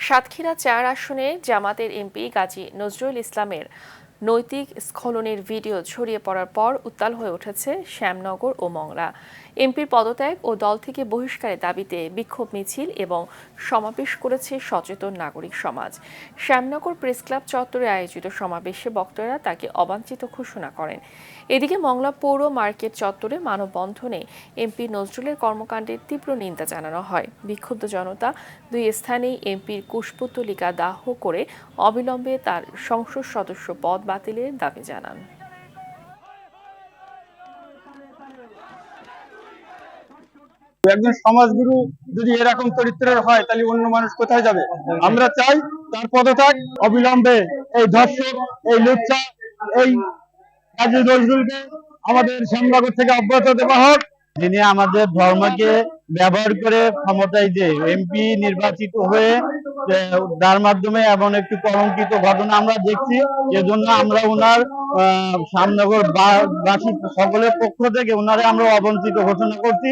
সাতক্ষীরা-৪ আসনে জামাতের এমপি গাজী নজরুল ইসলামের নৈতিক স্খলনের ভিডিও ছড়িয়ে পড়ার পর উত্তাল হয়ে উঠেছে শ্যামনগর ও মংলা। এমপির পদত্যাগ ও দল থেকে বহিষ্কারের দাবিতে বিক্ষোভ মিছিল এবং সমাবেশ করেছে সচেতন নাগরিক সমাজ। শ্যামনগর প্রেসক্লাব চত্বরে আয়োজিত সমাবেশে বক্তারা তাকে অবাঞ্ছিত ঘোষণা করেন। এদিকে মংলা পৌর মার্কেট চত্বরে মানববন্ধনে এমপি নজরুলের কর্মকাণ্ডের তীব্র নিন্দা জানানো হয়। বিক্ষুব্ধ জনতা দুই স্থানেই এমপির কুশপুত্তলিকা দাহ করে অবিলম্বে তার সংসদ সদস্য পদ বাতিলের দাবি জানান। একজন সমাজগুরু যদি এরকম চরিত্রের হয় তাহলে অন্য মানুষ কোথায় যাবে? আমরা চাই তার পদত্যাগ অবিলম্বে। এই ধর্ষক, এই লুচ্চা, এই কাজী নজরুলকে আমাদের শ্যামনগর থেকে অব্যাহত দেওয়া হোক। যিনি আমাদের ধর্মকে ব্যবহার করে ক্ষমতায় যে এমপি নির্বাচিত হয়ে তার মাধ্যমে এমন একটি কলঙ্কিত ঘটনা আমরা দেখছি। এজন্য আমরা ওনার শ্যামনগর বাসী সকলের পক্ষ থেকে ওনারে আমরা অবঞ্চিত ঘোষণা করছি।